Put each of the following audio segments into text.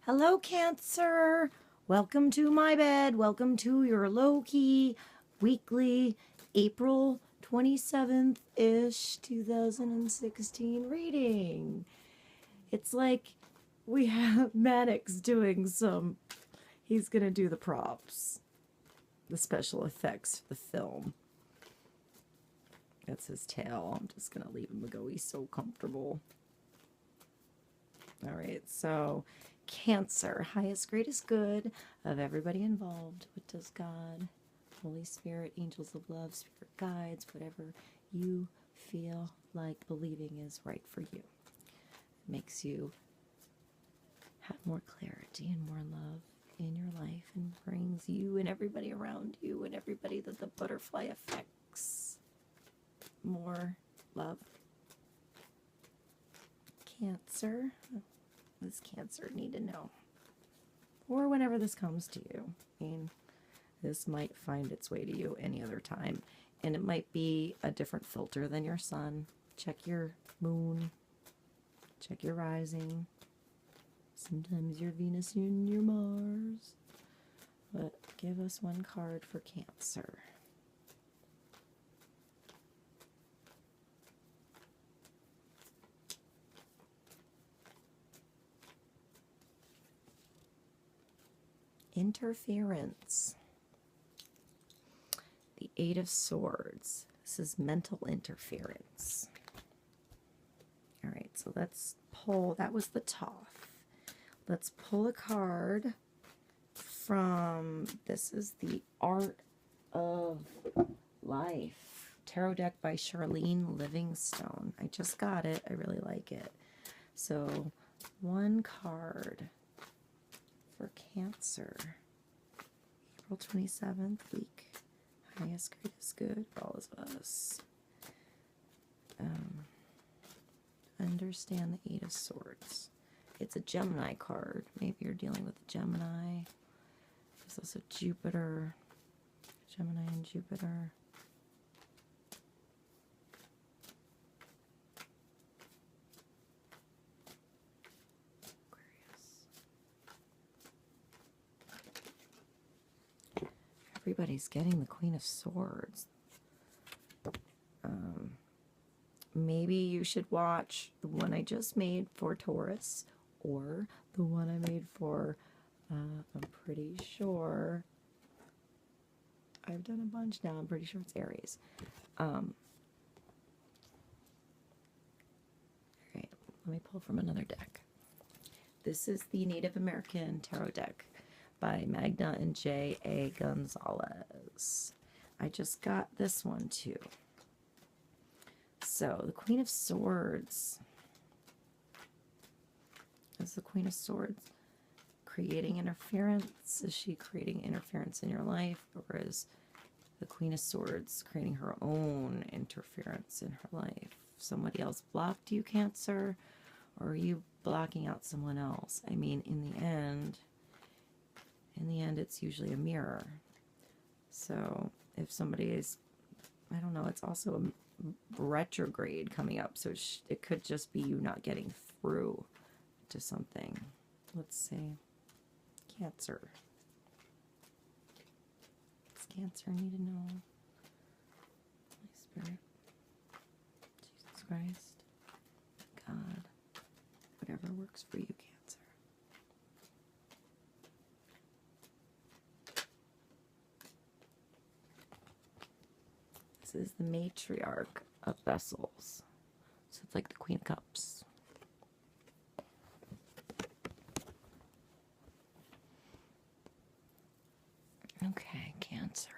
Hello, Cancer. Welcome to my bed. Welcome to your low-key weekly April 27th-ish 2016 reading. It's like we have Maddox doing he's going to do the props, the special effects for the film. That's his tail. I'm just going to leave him go. He's so comfortable. All right, so Cancer, highest, greatest good of everybody involved. What does God, Holy Spirit, angels of love, spirit guides, whatever you feel like believing is right for you. It makes you have more clarity and more love in your life and brings you and everybody around you and everybody that the butterfly affects more love. Cancer. What does Cancer need to know? Or whenever this comes to you. I mean, this might find its way to you any other time. And it might be a different filter than your sun. Check your moon. Check your rising. Sometimes your Venus and your Mars. But give us one card for Cancer. Interference. The Eight of Swords. This is mental interference. All right, so let's pull. That was the Toff. Let's pull a card from, this is the Art of Life tarot deck by Charlene Livingstone. I just got it. I really like it. So one card for Cancer. April 27th week. Highest, greatest good for all of us. Understand the Eight of Swords. It's a Gemini card. Maybe you're dealing with a Gemini. There's also Jupiter. Gemini and Jupiter. Everybody's getting the Queen of Swords. Maybe you should watch the one I just made for Taurus, or the one I made for, I'm pretty sure, I've done a bunch now, I'm pretty sure it's Aries. Alright, let me pull from another deck. This is the Native American Tarot deck by Magda and J.A. Gonzalez. I just got this one too. So, the Queen of Swords. Is the Queen of Swords creating interference? Is she creating interference in your life? Or is the Queen of Swords creating her own interference in her life? Somebody else blocked you, Cancer? Or are you blocking out someone else? I mean, in the end, it's usually a mirror. So if somebody is, I don't know, it's also a retrograde coming up, so it could just be you not getting through to something. Let's see. Cancer. Does Cancer need to know? Holy Spirit. Jesus Christ. God. Whatever works for you, Cancer. This is the Matriarch of Vessels. So it's like the Queen of Cups. Okay, Cancer.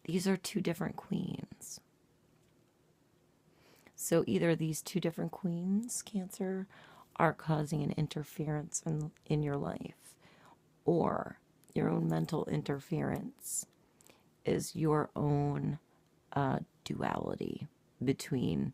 These are two different queens. So either these two different queens, Cancer, are causing an interference in your life, or your own mental interference is your own duality between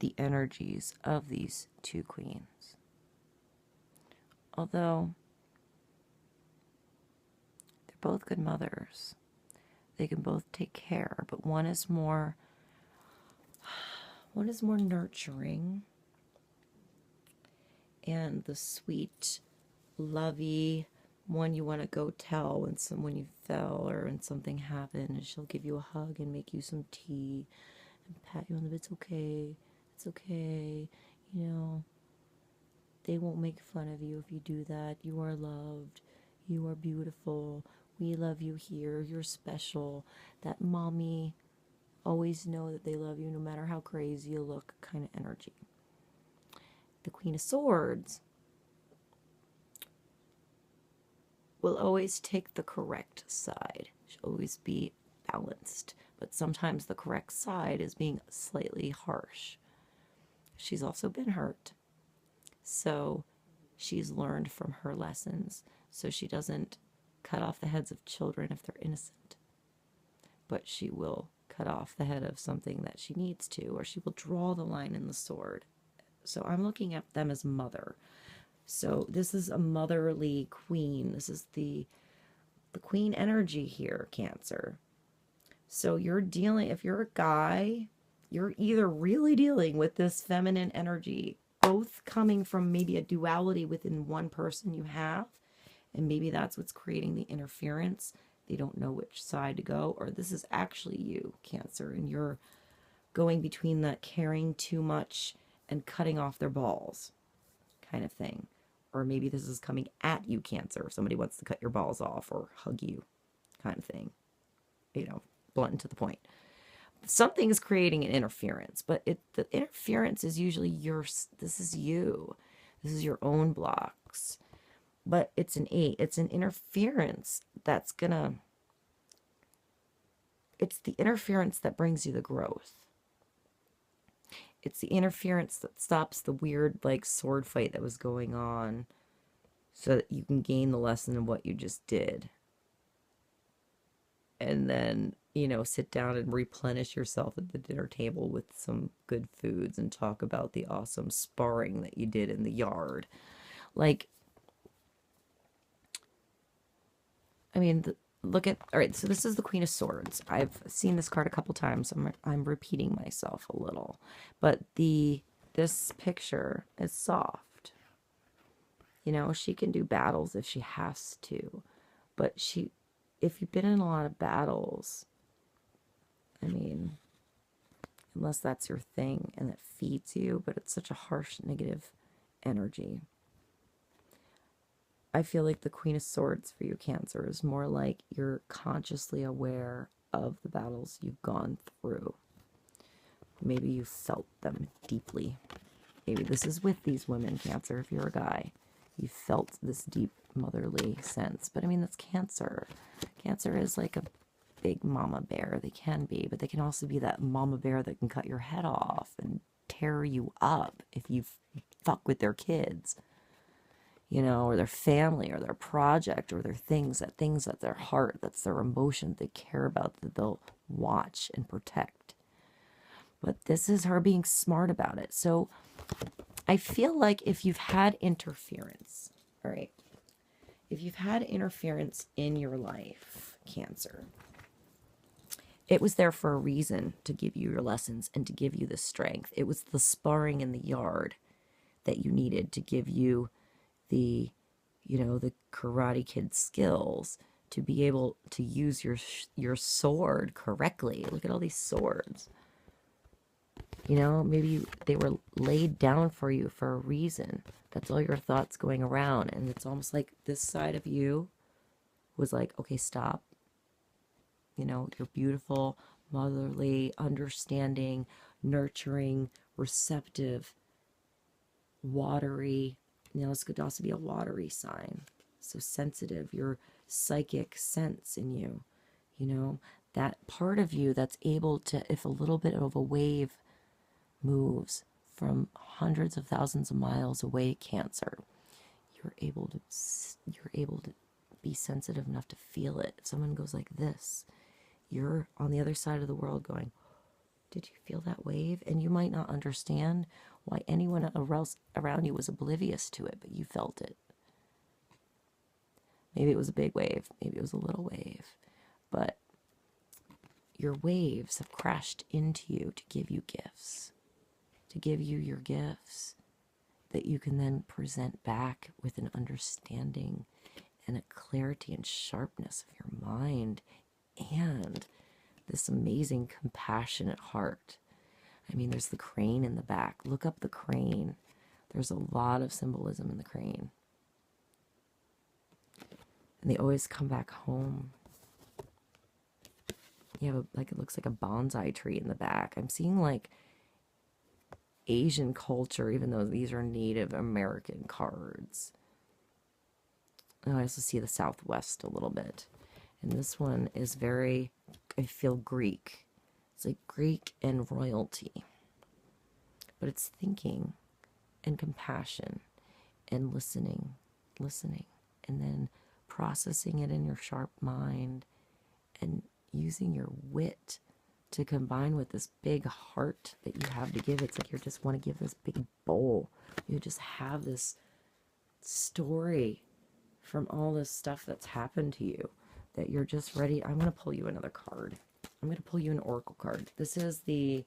the energies of these two queens. Although they're both good mothers, they can both take care, but one is more nurturing and the sweet, lovey one you want to go tell when you fell or when something happened, and she'll give you a hug and make you some tea and pat you on the, it's okay, it's okay, you know, they won't make fun of you if you do that. You are loved, you are beautiful, we love you here, you're special. That mommy always know that they love you no matter how crazy you look kind of energy. The Queen of Swords will always take the correct side. She'll always be balanced. But sometimes the correct side is being slightly harsh. She's also been hurt. So she's learned from her lessons. So she doesn't cut off the heads of children if they're innocent. But she will cut off the head of something that she needs to, or she will draw the line in the sword. So I'm looking at them as mother. So this is a motherly queen. This is the queen energy here, Cancer. So you're dealing, if you're a guy, you're either really dealing with this feminine energy, both coming from maybe a duality within one person you have, and maybe that's what's creating the interference. They don't know which side to go, or this is actually you, Cancer, and you're going between that caring too much and cutting off their balls kind of thing. Or maybe this is coming at you, Cancer. Somebody wants to cut your balls off or hug you kind of thing. You know, blunt and to the point. Something is creating an interference, but the interference is usually this is you. This is your own blocks. But it's an 8. It's an interference that's gonna, it's the interference that brings you the growth. It's the interference that stops the weird, like, sword fight that was going on so that you can gain the lesson of what you just did. And then, you know, sit down and replenish yourself at the dinner table with some good foods and talk about the awesome sparring that you did in the yard. Like, I mean, look at, all right, so this is the Queen of Swords. I've seen this card a couple times. I'm repeating myself a little. But this picture is soft. You know, she can do battles if she has to. But if you've been in a lot of battles, I mean, unless that's your thing and it feeds you, but it's such a harsh, negative energy. I feel like the Queen of Swords for you, Cancer, is more like you're consciously aware of the battles you've gone through. Maybe you felt them deeply. Maybe this is with these women, Cancer, if you're a guy. You felt this deep motherly sense. But I mean, that's Cancer. Cancer is like a big mama bear. They can be, but they can also be that mama bear that can cut your head off and tear you up if you fuck with their kids. You know, or their family, or their project, or their things at their heart, that's their emotion they care about, that they'll watch and protect. But this is her being smart about it. So I feel like if you've had interference, all right, if you've had interference in your life, Cancer, it was there for a reason, to give you your lessons and to give you the strength. It was the sparring in the yard that you needed to give you the, you know, the Karate Kid skills to be able to use your sword correctly. Look at all these swords. You know, maybe they were laid down for you for a reason. That's all your thoughts going around. And it's almost like this side of you was like, okay, stop. You know, you're beautiful, motherly, understanding, nurturing, receptive, watery. You know, this could also be a watery sign. So sensitive, your psychic sense in you. You know, that part of you that's able to, if a little bit of a wave moves from hundreds of thousands of miles away, Cancer, you're able to be sensitive enough to feel it. If someone goes like this, you're on the other side of the world going, did you feel that wave? And you might not understand why anyone else around you was oblivious to it, but you felt it. Maybe it was a big wave, maybe it was a little wave, but your waves have crashed into you to give you gifts, to give you your gifts. that you can then present back with an understanding and a clarity and sharpness of your mind, and this amazing compassionate heart. I mean, there's the crane in the back. Look up the crane. There's a lot of symbolism in the crane. And they always come back home. You have like, it looks like a bonsai tree in the back. I'm seeing like Asian culture, even though these are Native American cards. Oh, I also see the Southwest a little bit. And this one is very, I feel Greek. It's like Greek and royalty. But it's thinking and compassion and listening, and then processing it in your sharp mind and using your wit to combine with this big heart that you have to give. It's like you just want to give this big bowl. You just have this story from all this stuff that's happened to you that you're just ready. I'm going to pull you another card. I'm going to pull you an oracle card. This is the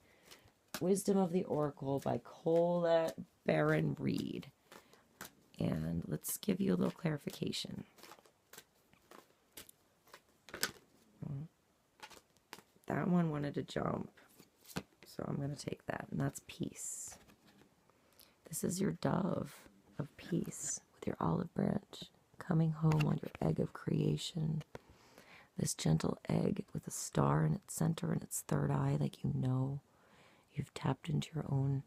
Wisdom of the Oracle by Colette Baron Reed. And let's give you a little clarification. That one wanted to jump, so I'm going to take that, and that's peace. This is your dove of peace with your olive branch coming home on your egg of creation. This gentle egg with a star in its center and its third eye, like you know you've tapped into your own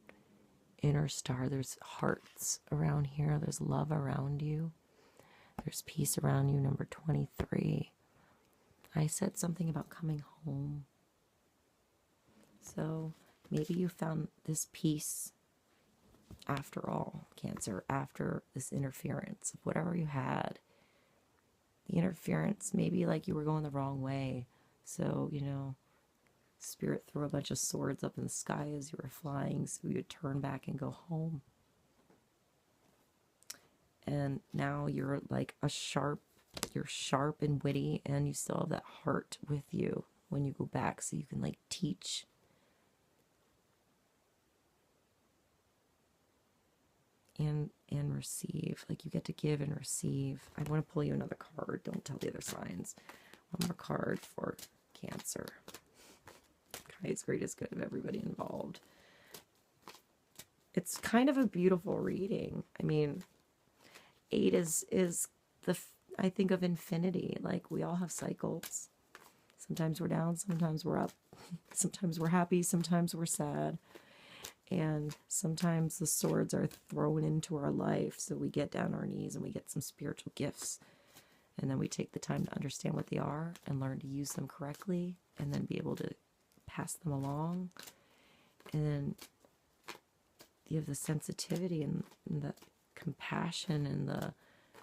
inner star. There's hearts around here. There's love around you. There's peace around you, number 23. I said something about coming home. So maybe you found this peace after all, Cancer, after this interference of whatever you had. The interference, maybe like you were going the wrong way. So, you know, Spirit threw a bunch of swords up in the sky as you were flying so you would turn back and go home. And now you're like you're sharp and witty, and you still have that heart with you when you go back, so you can like teach. And receive. Like you get to give and receive. I want to pull you another card. Don't tell the other signs. One more card for Cancer. Highest, greatest good of everybody involved. It's kind of a beautiful reading. I mean, 8 is I think of infinity. Like we all have cycles. Sometimes we're down, sometimes we're up. Sometimes we're happy, sometimes we're sad. And sometimes the swords are thrown into our life, so we get down on our knees and we get some spiritual gifts. And then we take the time to understand what they are and learn to use them correctly, and then be able to pass them along. And then you have the sensitivity and the compassion and the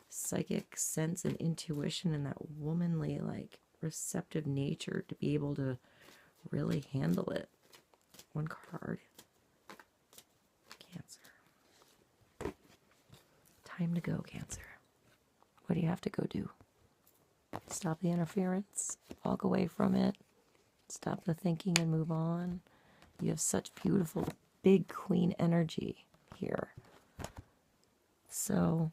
psychic sense and intuition and that womanly, like, receptive nature to be able to really handle it. One card. Cancer. Time to go, Cancer. What do you have to go do? Stop the interference. Walk away from it. Stop the thinking and move on. You have such beautiful, big queen energy here. So,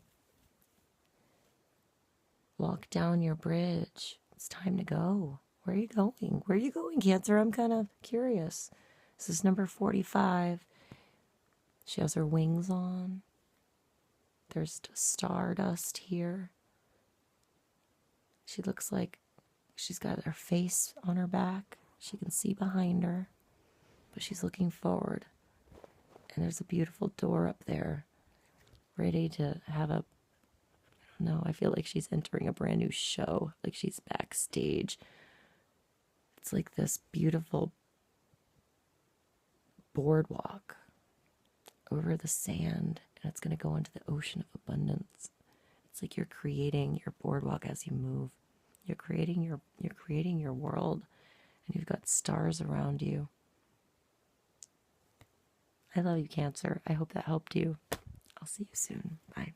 walk down your bridge. It's time to go. Where are you going? Where are you going, Cancer? I'm kind of curious. This is number 45. She has her wings on. There's stardust here. She looks like she's got her face on her back. She can see behind her, but she's looking forward. And there's a beautiful door up there, ready to have a, I don't know, I feel like she's entering a brand new show, like she's backstage. It's like this beautiful boardwalk over the sand, and it's going to go into the ocean of abundance. It's like you're creating your boardwalk as you move. You're creating your world, and you've got stars around you. I love you, Cancer. I hope that helped you. I'll see you soon. Bye.